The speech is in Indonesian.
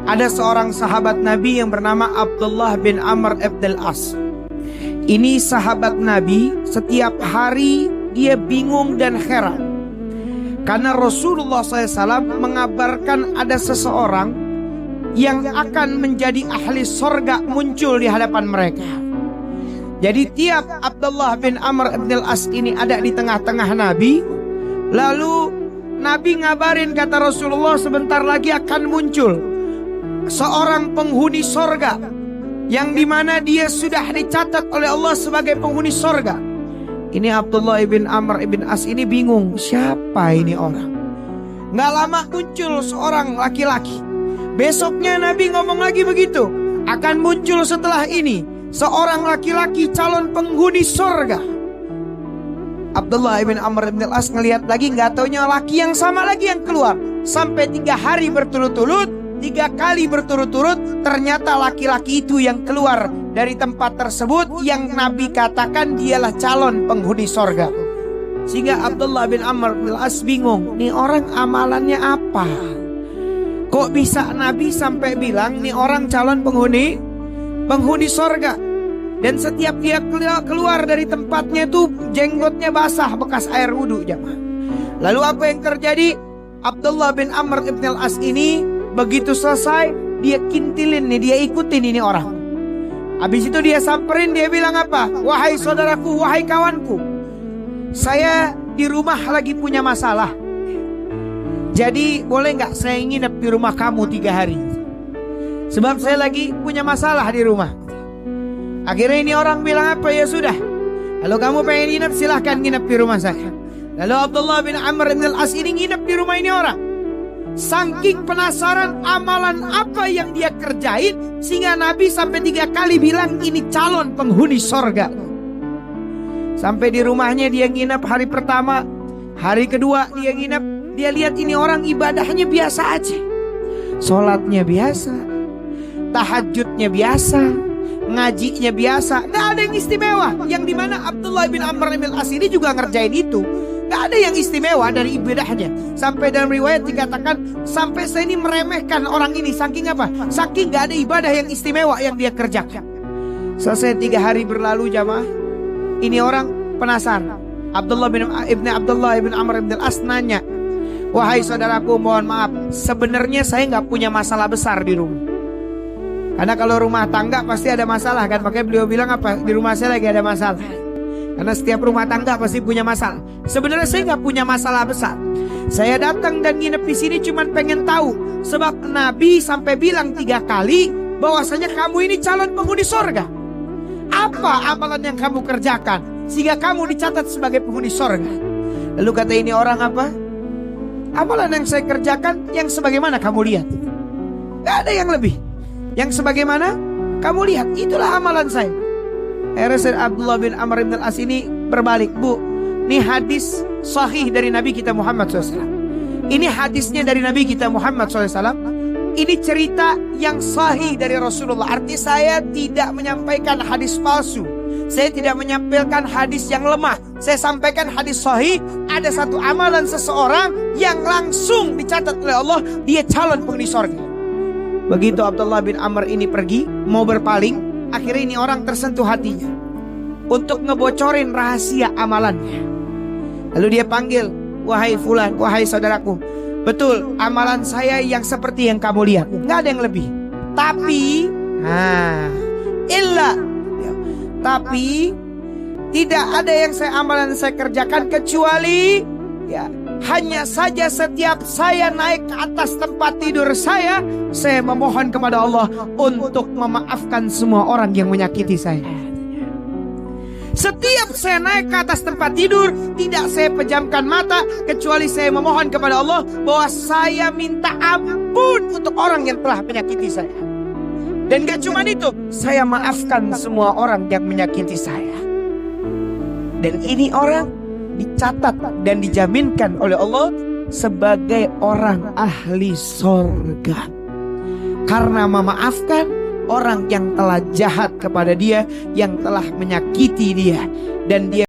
Ada seorang sahabat Nabi yang bernama Abdullah bin Amr ibn al-As. Ini sahabat Nabi, setiap hari dia bingung dan heran karena Rasulullah SAW mengabarkan ada seseorang yang akan menjadi ahli sorga muncul di hadapan mereka. Jadi tiap Abdullah bin Amr ibn al-As ini ada di tengah-tengah Nabi, lalu Nabi ngabarin, kata Rasulullah, sebentar lagi akan muncul seorang penghuni sorga yang dimana dia sudah dicatat oleh Allah sebagai penghuni sorga. Ini Abdullah bin Amr ibn As ini bingung, siapa ini orang? Nggak lama muncul seorang laki-laki. Besoknya Nabi ngomong lagi begitu, akan muncul setelah ini seorang laki-laki calon penghuni sorga. Abdullah bin Amr bin al-As ngelihat lagi, nggak taunya laki yang sama lagi yang keluar. Sampai 3 hari berturut-turut, 3 kali berturut-turut, ternyata laki-laki itu yang keluar dari tempat tersebut yang Nabi katakan dialah calon penghuni sorga. Sehingga Abdullah bin Amr bin al-As bingung, nih orang amalannya apa? Kok bisa Nabi sampai bilang nih orang calon penghuni sorga? Dan setiap dia keluar dari tempatnya itu jenggotnya basah bekas air wudhu, jemaah. Lalu apa yang terjadi? Abdullah bin Amr ibn al-As ini begitu selesai, dia kintilin nih, dia ikutin ini orang. Habis itu dia samperin, dia bilang apa? Wahai saudaraku, wahai kawanku, saya di rumah lagi punya masalah. Jadi boleh nggak saya nginep di rumah kamu 3 hari? Sebab saya lagi punya masalah di rumah. Akhirnya ini orang bilang apa? Ya sudah, kalau kamu pengen nginep silahkan nginep di rumah saya. Lalu Abdullah bin Amr bin al-As ini nginep di rumah ini orang. Saking penasaran amalan apa yang dia kerjain, sehingga Nabi sampai 3 kali bilang ini calon penghuni sorga. Sampai di rumahnya dia nginep hari pertama, hari kedua dia nginep. Dia lihat ini orang ibadahnya biasa aja, sholatnya biasa, tahajudnya biasa, ngajinya biasa, nggak ada yang istimewa. Yang dimana Abdullah bin Amr bin al-As ini juga ngerjain itu, nggak ada yang istimewa dari ibadahnya. Sampai dalam riwayat dikatakan, sampai saya ini meremehkan orang ini, saking apa? Saking nggak ada ibadah yang istimewa yang dia kerjakan. Selesai 3 hari berlalu, jamaah, ini orang penasaran. Abdullah bin Amr bin al-As nanya, wahai saudaraku, mohon maaf, sebenarnya saya nggak punya masalah besar di rumah. Karena kalau rumah tangga pasti ada masalah kan. Makanya beliau bilang apa? Di rumah saya lagi ada masalah. Karena setiap rumah tangga pasti punya masalah. Sebenarnya saya nggak punya masalah besar. Saya datang dan nginep di sini cuman pengen tahu. Sebab Nabi sampai bilang 3 kali bahwasanya kamu ini calon penghuni sorga. Apa amalan yang kamu kerjakan sehingga kamu dicatat sebagai penghuni sorga? Lalu kata ini orang apa? Amalan yang saya kerjakan yang sebagaimana kamu lihat. Gak ada yang lebih. Yang sebagaimana kamu lihat, itulah amalan saya. Akhirnya Abdullah bin Amr bin al-As ini berbalik, bu, ini hadis sahih dari Nabi kita Muhammad SAW. Ini hadisnya dari Nabi kita Muhammad SAW. Ini cerita yang sahih dari Rasulullah. Arti saya tidak menyampaikan hadis palsu, saya tidak menyampaikan hadis yang lemah. Saya sampaikan hadis sahih. Ada satu amalan seseorang yang langsung dicatat oleh Allah, dia calon penghuni surga. Begitu Abdullah bin Amr ini pergi, mau berpaling, akhirnya ini orang tersentuh hatinya untuk ngebocorin rahasia amalannya. Lalu dia panggil, wahai fulan, wahai saudaraku, betul amalan saya yang seperti yang kamu lihat, nggak ada yang lebih. Tapi tidak ada yang amalan saya kerjakan kecuali hanya saja setiap saya naik ke atas tempat tidur saya memohon kepada Allah untuk memaafkan semua orang yang menyakiti saya. Setiap saya naik ke atas tempat tidur, tidak saya pejamkan mata kecuali saya memohon kepada Allah bahwa saya minta ampun untuk orang yang telah menyakiti saya. Dan gak cuma itu, saya maafkan semua orang yang menyakiti saya. Dan ini orang dicatat dan dijaminkan oleh Allah sebagai orang ahli surga karena memaafkan orang yang telah jahat kepada dia, yang telah menyakiti dia, dan dia